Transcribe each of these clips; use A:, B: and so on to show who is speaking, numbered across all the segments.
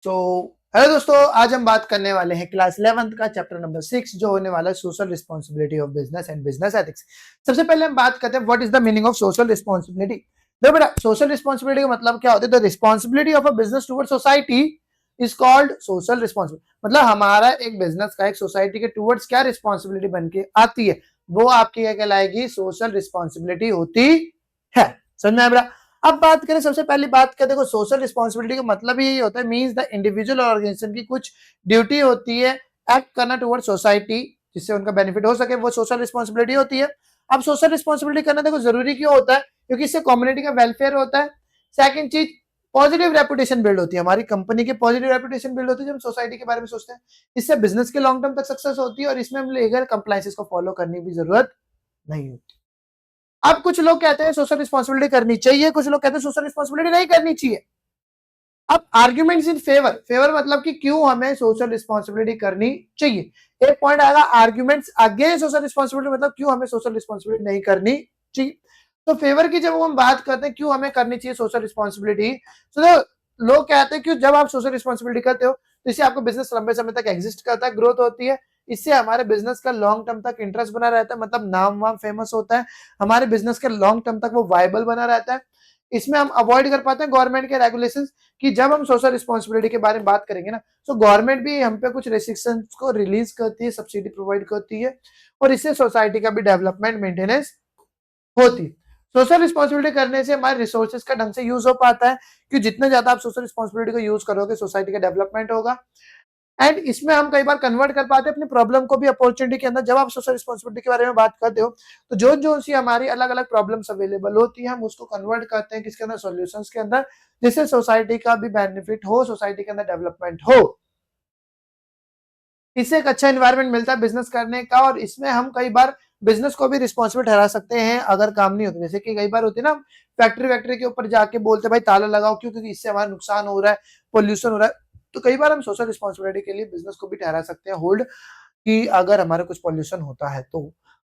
A: तो हेलो दोस्तों, आज हम बात करने वाले हैं क्लास 11th का चैप्टर नंबर 6 जो होने वाला है social responsibility of business and business ethics. सबसे पहले हम बात करते हैं what is the meaning of social responsibility. देखो बेटा, सोशल रिस्पॉन्सिबिलिटी का मतलब क्या होता है? The responsibility of a business toward society is called social responsibility. मतलब हमारा एक बिजनेस का एक सोसाइटी के टुवर्ड्स क्या रिस्पॉन्सिबिलिटी बन के आती है, वो आपकी क्या कहलाएगी? सोशल रिस्पॉन्सिबिलिटी होती है। समझ में आया बेटा? अब बात करें, सबसे पहली बात करें, देखो सोशल रिस्पॉन्सिबिलिटी का मतलब ही होता है मींस द इंडिविजुअल और ऑर्गेनाइजेशन की कुछ ड्यूटी होती है एक्ट करना टुवर्ड सोसाइटी जिससे उनका बेनिफिट हो सके, वो सोशल रिस्पॉन्सिबिलिटी होती है। अब सोशल रिस्पॉन्सिबिलिटी करना देखो जरूरी क्यों होता है? क्योंकि इससे कम्युनिटी का वेलफेयर होता है। सेकंड चीज, पॉजिटिव रेपुटेशन बिल्ड होती है, हमारी कंपनी की पॉजिटिव रेपुटेशन बिल्ड होती है जब हम सोसाइटी के बारे में सोचते हैं। इससे बिजनेस के लॉन्ग टर्म तक सक्सेस होती है और इसमें हम लीगल कंप्लायंसेस को फॉलो करने की जरूरत नहीं होती। अब कुछ लोग कहते हैं सोशल रिस्पॉन्सिबिलिटी करनी चाहिए, कुछ लोग कहते हैं सोशल रिस्पॉन्सिबिलिटी नहीं करनी चाहिए। अब आर्ग्यूमेंट्स इन फेवर, फेवर मतलब कि क्यों हमें सोशल रिस्पॉन्सिबिलिटी करनी चाहिए। एक पॉइंट आएगा आर्ग्यूमेंट्स अगेंस्ट सोशल रिस्पॉन्सिबिलिटी, मतलब क्यों हमें सोशल रिस्पॉन्सिबिलिटी नहीं करनी चाहिए। तो फेवर की जब हम बात करते हैं क्यों हमें करनी चाहिए सोशल रिस्पॉन्सिबिलिटी, तो लोग कहते हैं कि जब आप सोशल रिस्पॉन्सिबिलिटी करते हो तो इससे आपको बिजनेस लंबे समय तक एग्जिस्ट करता है, ग्रोथ होती है। इससे हमारे बिजनेस का लॉन्ग टर्म तक इंटरेस्ट बना रहता है, मतलब नाम वाम फेमस होता है, हमारे बिजनेस के लॉन्ग टर्म तक वो वायबल बना रहता है। इसमें हम अवॉइड कर पाते हैं गवर्नमेंट के रेगुलेशंस कि जब हम सोशल रिस्पॉन्सिबिलिटी के बारे में बात करेंगे ना, तो गवर्नमेंट भी हम पे कुछ रेस्ट्रिक्शंस को रिलीज करती है, सब्सिडी प्रोवाइड करती है और इससे सोसाइटी का भी डेवलपमेंट मेंटेनेंस होती है। सोशल रिस्पॉन्सिबिलिटी करने से हमारे रिसोर्सेज का ढंग से यूज हो पाता है, कि जितने ज्यादा आप सोशल रिस्पॉन्सिबिलिटी को यूज करोगे सोसाइटी का डेवलपमेंट होगा। एंड इसमें हम कई बार कन्वर्ट कर पाते हैं अपनी प्रॉब्लम को भी अपॉर्चुनिटी के अंदर। जब आप सोशल रिस्पॉन्सिबिलिटी के बारे में बात करते हो तो जो जो सी हमारी अलग अलग प्रॉब्लम्स अवेलेबल होती है हम उसको कन्वर्ट करते हैं किसके अंदर? सॉल्यूशंस के अंदर, जिससे सोसाइटी का भी बेनिफिट हो, सोसाइटी के अंदर डेवलपमेंट हो। इससे एक अच्छा एनवायरनमेंट मिलता है बिजनेस करने का और इसमें हम कई बार बिजनेस को भी रिस्पॉन्सिबल ठहरा सकते हैं अगर काम नहीं होता। जैसे कि कई बार होती है ना, फैक्ट्री वैक्ट्री के ऊपर जाके बोलते हैं भाई ताला लगाओ, क्यों? क्योंकि इससे हमारा नुकसान हो रहा है, पोल्यूशन हो रहा है। तो कई बार हम सोशल रिस्पॉन्सिबिलिटी के लिए बिजनेस को भी ठहरा सकते हैं होल्ड, कि अगर हमारे कुछ पॉल्यूशन होता है तो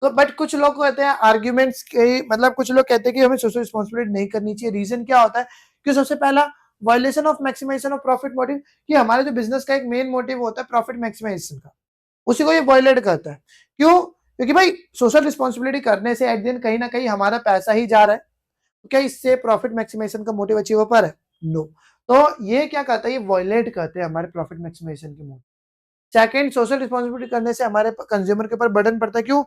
A: बट कुछ लोग कहते हैं आर्ग्यूमेंट्स के, मतलब कुछ लोग कहते हैं कि हमें सोशल रिस्पॉन्सिबिलिटी नहीं करनी चाहिए। रीजन क्या होता है? कि सबसे पहला, violation of maximization of profit motive, कि हमारे जो बिजनेस का एक मेन मोटिव होता है प्रॉफिट मैक्सिमाइजेशन का, उसी को ये वायलेट करता है। क्यों? क्योंकि भाई सोशल रिस्पॉन्सिबिलिटी करने से एट दिन कहीं ना कहीं हमारा पैसा ही जा रहा है, तो क्या इससे प्रॉफिट मैक्सिमाइजेशन का मोटिव अचीव हो पा रहा है? नो। तो ये क्या करता है? ये वायलेट करते हैं हमारे प्रॉफिट मैक्सिमाइजेशन के मोटिव। सेकंड, सोशल रिस्पॉन्सिबिलिटी करने से हमारे कंज्यूमर के ऊपर बर्डन पड़ता है। क्यों?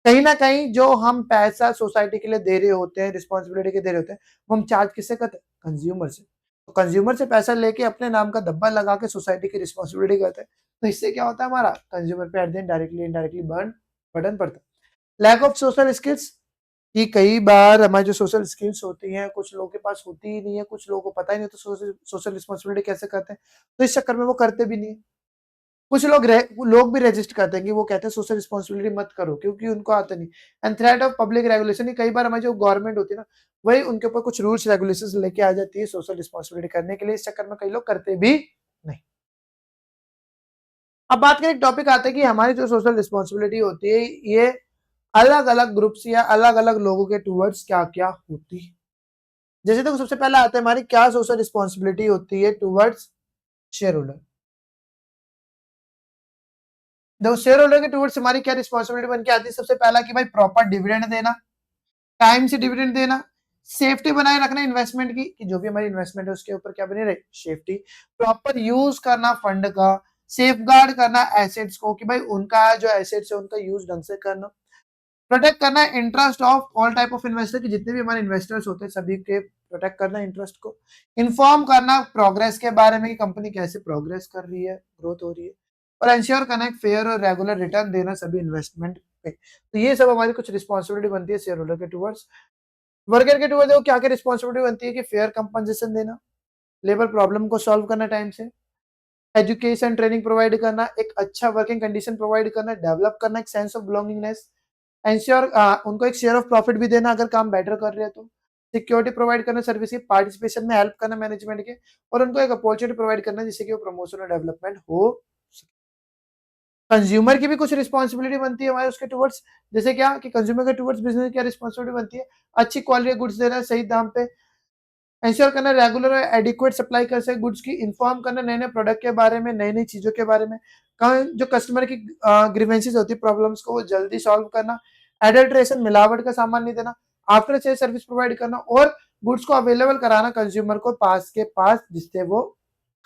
A: कहीं ना कहीं जो हम पैसा सोसाइटी के लिए दे रहे होते हैं, रिस्पॉन्सिबिलिटी के दे रहे होते हैं, वो हम चार्ज किससे करते हैं? कंज्यूमर से। तो कंज्यूमर से पैसा लेके अपने नाम का धब्बा लगा के सोसाइटी की रिस्पॉन्सिबिलिटी करते हैं। तो इससे क्या होता है? हमारा कंज्यूमर पे at the end directly indirectly burden पड़ता है। लैक ऑफ सोशल स्किल्स, कि कई बार हमारी जो सोशल स्किल्स होती हैं कुछ लोगों के पास होती ही नहीं है, कुछ लोगों को पता ही नहीं होता सोशल रिस्पॉन्सिबिलिटी कैसे करते हैं, तो इस चक्कर में वो करते भी नहीं है। कुछ लोग भी रजिस्ट करते हैं कि वो कहते हैं सोशल रिस्पॉन्सिबिलिटी मत करो क्योंकि उनको आता नहीं। And threat of public regulation, कई बार हमारी जो गवर्नमेंट होती है ना, वही उनके ऊपर कुछ रूल्स रेगुलेशन लेके आ जाती है सोशल रिस्पॉन्सिबिलिटी करने के लिए, इस चक्कर में कई लोग करते भी नहीं। अब बात करें, एक टॉपिक आता है कि हमारी जो सोशल रिस्पॉन्सिबिलिटी होती है ये अलग अलग ग्रुप्स या अलग अलग लोगों के टूवर्ड्स क्या क्या होती है। जैसे तो सबसे पहले आता है हमारी क्या सोशल रिस्पॉन्सिबिलिटी होती है टूवर्ड्स शेयर होल्डर। देखो शेयर होल्डर के टूवर्ड्स हमारी क्या रिस्पॉन्सिबिलिटी बन के आती है? सबसे पहला कि भाई प्रॉपर डिविडेंड देना, टाइम से डिविडेंड देना, सेफ्टी बनाए रखना इन्वेस्टमेंट की, कि जो भी हमारी इन्वेस्टमेंट है उसके ऊपर क्या बनी रहे? सेफ्टी। प्रॉपर यूज करना फंड का, सेफ गार्ड करना एसेट्स को, कि भाई उनका जो एसेट्स है उनका यूज ढंग से करना। प्रोटेक्ट करना interest of all type of investor, कि जितने भी हमारे इन्वेस्टर्स होते हैं सभी के प्रोटेक्ट करना इंटरेस्ट को। इन्फॉर्म करना प्रोग्रेस के बारे में कि कंपनी कैसे प्रोग्रेस कर रही है, ग्रोथ हो रही है। और इंश्योर करना एक फेयर और रेगुलर रिटर्न देना सभी इन्वेस्टमेंट पे। तो ये सब हमारी कुछ रिस्पॉन्सिबिलिटी बनती है शेयर होल्डर के टूवर्ड्स। वर्कर के टूवर्ड्स देखो क्या क्या रिस्पॉन्सिबिलिटी बनती है? कि फेयर कंपनसेशन देना, लेबर प्रॉब्लम को सॉल्व करना टाइम से, एजुकेशन ट्रेनिंग प्रोवाइड करना, एक अच्छा वर्किंग कंडीशन प्रोवाइड करना, डेवलप करना एक सेंस ऑफ बिलोंगिंगनेस, एंश्योर उनको एक शेयर ऑफ प्रॉफिट भी देना अगर काम बेटर कर रहे हैं तो, सिक्योरिटी प्रोवाइड करना सर्विस की, पार्टिसिपेशन में हेल्प करना मैनेजमेंट के, और उनको एक अपॉर्चुनिटी प्रोवाइड करना जिससे कि वो प्रमोशन और डेवलपमेंट हो। कंज्यूमर की भी कुछ रिस्पॉन्सिबिलिटी बनती है हमारे उसके टुवर्ड्स। जैसे क्या? कि कंज्यूमर के टुवर्ड्स बिजनेस क्या रिस्पॉन्सिबिलिटी बनती है? अच्छी क्वालिटी गुड्स देना सही दाम पे, इंश्योर करना रेगुलर और एडिक्वेट सप्लाई कर सके गुड्स की, इन्फॉर्म करना नए नए प्रोडक्ट के बारे में, नई नई चीजों के बारे में, जो कस्टमर की ग्रीवेंसेस होती है, प्रॉब्लम्स को वो जल्दी सॉल्व करना, एडल्ट्रेशन मिलावट का सामान नहीं देना, आफ्टर सेल सर्विस प्रोवाइड करना और गुड्स को अवेलेबल कराना कंज्यूमर को पास के पास जिससे वो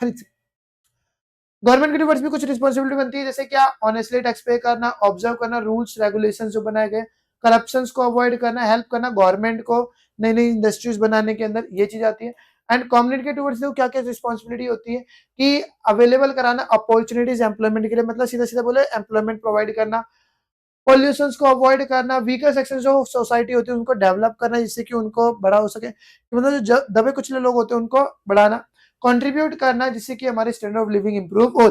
A: खरीद सके। गवर्नमेंट के टूवर्ड्स भी कुछ रिस्पॉन्सिबिलिटी बनती है, जैसे क्या ऑनेस्टली टैक्स पे करना, ऑब्जर्व करना रूल्स रेगुलेशंस जो बनाए गए, करप्शंस को अवॉइड करना, हेल्प करना गवर्नमेंट को नई नई इंडस्ट्रीज बनाने के अंदर, ये चीज आती है। एंड कम्युनिटी के टूवर्ड्स क्या क्या रिस्पॉन्सिबिलिटी होती है कि अवेलेबल कराना अपॉर्चुनिटीज एम्प्लॉयमेंट के लिए, मतलब सीधा सीधा बोले एम्प्लॉयमेंट प्रोवाइड करना, पॉल्यूशंस को अवॉइड करना, वीकर सेक्शन जो सोसाइटी होती है उनको डेवलप करना जिससे कि उनको बड़ा हो सके, मतलब जो दबे कुचले लोग होते हैं उनको बढ़ाना, कंट्रीब्यूट करना जिससे कि हमारी स्टैंडर्ड ऑफ लिविंग इंप्रूव हो।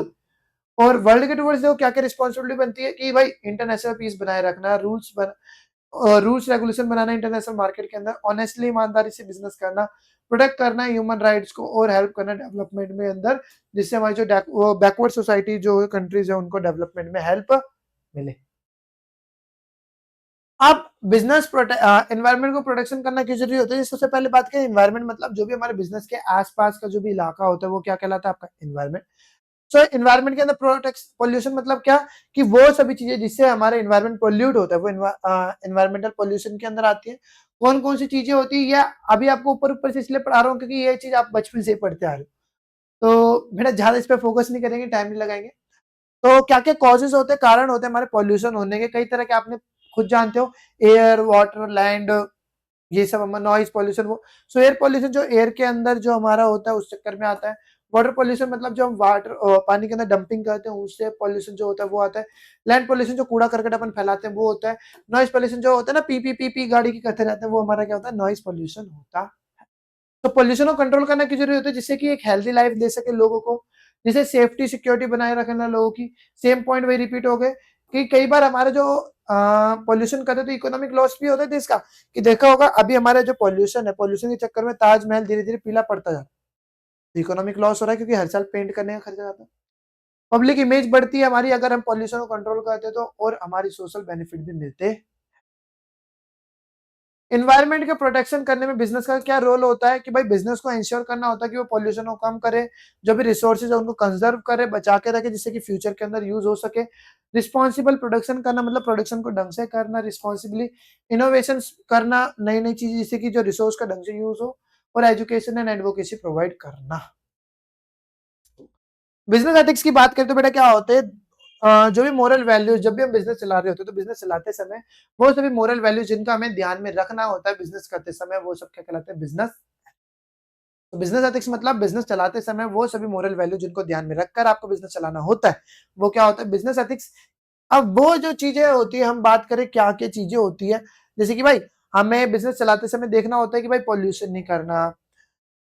A: और वर्ल्ड के टूवर्ड्स देखो क्या क्या रिस्पॉन्सिबिलिटी बनती है कि भाई इंटरनेशनल पीस बनाए रखना, रूल्स रेगुलेशन बनाना इंटरनेशनल मार्केट के अंदर, ऑनेस्टली ईमानदारी से बिजनेस करना, प्रोटेक्ट करना ह्यूमन राइट्स को और हेल्प करना डेवलपमेंट में अंदर, जिससे हमारी जो बैकवर्ड सोसाइटी जो कंट्रीज है उनको डेवलपमेंट में हेल्प मिले। अब बिजनेस एनवायरनमेंट को प्रोटेक्शन करना क्यों जरूरी होता है? सबसे पहले बात करें एनवायरनमेंट, मतलब जो भी हमारे बिजनेस के आसपास का जो भी इलाका होता है वो क्या कहलाता है? आपका एनवायरनमेंट। सो एनवायरनमेंट के अंदर प्रोटेक्ट पॉल्यूशन मतलब क्या कि वो सभी चीजें जिससे हमारा एनवायरनमेंट पोल्यूट होता है वो एनवायरमेंटल पॉल्यूशन के अंदर आती है। कौन कौन सी चीजें होती है या अभी आपको ऊपर ऊपर से इसलिए पढ़ा रहा हूँ क्योंकि ये चीज आप बचपन से पढ़ते आ रहे हो, तो बेटा ज्यादा इस पर फोकस नहीं करेंगे, टाइम नहीं लगाएंगे। तो क्या क्या कॉजेज होते हैं, कारण होते हैं हमारे पॉल्यूशन होने के, कई तरह के आपने खुद जानते हो, एयर वाटर लैंड ये सब हमारा नॉइज पॉल्यूशन वो। सो एयर पॉल्यूशन जो एयर के अंदर जो हमारा होता है उस चक्कर में आता है। वाटर पॉल्यूशन मतलब जो हम वाटर पानी के अंदर डंपिंग करते हैं उससे पॉल्यूशन जो होता है वो आता है। लैंड पॉल्यूशन जो कूड़ा करकट अपन फैलाते हैं वो होता है। नॉइज पॉल्यूशन जो होता है ना पी पी गाड़ी की करते रहते हैं वो हमारा क्या होता है? नॉइज पॉल्यूशन होता है। तो पॉल्यूशन को कंट्रोल करना क्यों जरूरी होता है? जिससे कि एक हेल्दी लाइफ दे सके लोगों को, जिसे सेफ्टी सिक्योरिटी बनाए रखना लोगों की। सेम पॉइंट वही रिपीट हो गए कि कई बार हमारे जो पॉल्यूशन करते तो इकोनॉमिक लॉस भी होता है देश का, कि देखा होगा अभी हमारे जो पॉल्यूशन है, पॉल्यूशन के चक्कर में ताजमहल धीरे धीरे पीला पड़ता जा रहा है। इकोनॉमिक लॉस हो रहा है क्योंकि हर साल पेंट करने का खर्चा आता है। पब्लिक इमेज बढ़ती है हमारी अगर हम पॉल्यूशन को कंट्रोल करते तो, और हमारी सोशल बेनिफिट भी मिलते। इन्वायरमेंट के प्रोटेक्शन करने में बिजनेस का क्या रोल होता है कि भाई बिजनेस को इंश्योर करना होता है कि वो पॉल्यूशन को कम करे, जो भी रिसोर्सेज है उनको कंजर्व करे, बचा के रखे जिससे कि फ्यूचर के अंदर यूज हो सके। रिस्पॉन्सिबल प्रोडक्शन करना मतलब प्रोडक्शन को ढंग से करना, रिस्पॉन्सिबली इनोवेशन करना, नई नई चीज जिससे कि जो रिसोर्स का ढंग से यूज हो, और एजुकेशन एंड एडवोकेसी प्रोवाइड करना। बिजनेस एथिक्स की बात करें तो बेटा क्या होते हैं, जो भी मोरल वैल्यूज, जब भी हम बिजनेस चला रहे होते हैं तो बिजनेस चलाते समय वो सभी मोरल वैल्यूज जिनका हमें ध्यान में रखना होता है बिजनेस करते समय, वो सब क्या कहलाते हैं? बिजनेस। तो बिजनेस एथिक्स मतलब बिजनेस चलाते समय वो सभी मोरल वैल्यू जिनको ध्यान में रखकर आपको बिजनेस चलाना होता है, वो क्या होता है? Business ethics. अब वो जो चीजें होती है, हम बात करें क्या क्या चीजें होती है, जैसे कि भाई हमें बिजनेस चलाते समय देखना होता है कि भाई पॉल्यूशन नहीं करना,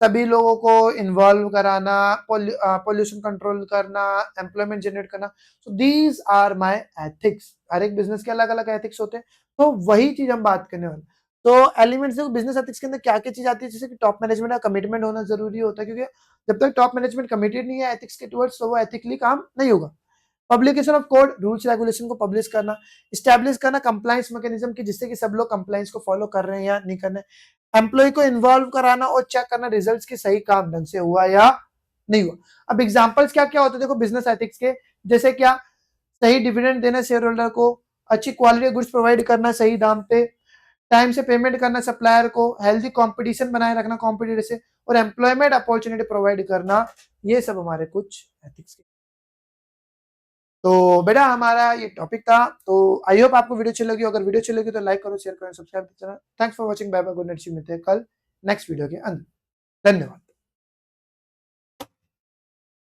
A: सभी लोगों को इन्वॉल्व कराना, पॉल्यूशन कंट्रोल करना, एम्प्लॉयमेंट जनरेट करना। So these are my ethics. हर एक बिजनेस के अलग अलग एथिक्स होते हैं, तो वही चीज हम बात करने वाले। तो एलिमेंट्स देखो बिजनेस एथिक्स के अंदर क्या क्या चीज आती है, जैसे कि टॉप मैनेजमेंट का कमिटमेंट होना जरूरी होता है, क्योंकि जब तक टॉप मैनेजमेंट कमिटेड नहीं है एथिक्स के टुवर्ड्स तो वो एथिकली काम नहीं होगा। Publication of code, rules regulation को पब्लिश करना, स्टैब्लिश करना कंप्लायंस मैकेनिज्म की जिससे कि सब लोग कंप्लायंस को फॉलो कर रहे हैं या नहीं कर रहे हैं। एम्प्लॉय को इन्वॉल्व कराना और चेक करना रिजल्ट्स की सही काम ढंग से हुआ या नहीं हुआ। अब एग्जांपल्स क्या क्या होते हैं देखो बिजनेस एथिक्स के, जैसे क्या? सही डिविडेंड देना शेयर होल्डर को, अच्छी क्वालिटी गुड्स प्रोवाइड करना सही दाम पे, टाइम से पेमेंट करना सप्लायर को, हेल्दी कंपटीशन बनाए रखना कॉम्पिटिटर से, और एम्प्लॉयमेंट अपॉर्चुनिटी प्रोवाइड करना। ये सब हमारे कुछ एथिक्स के। तो बेटा हमारा ये टॉपिक था, तो आई होप आपको वीडियो अच्छी लगी। अगर वीडियो अच्छी लगी तो लाइक करो, शेयर करो, सब्सक्राइब करो। Thanks for watching, bye bye, good night, see you मिलते हैं कल नेक्स्ट वीडियो के अंदर। धन्यवाद।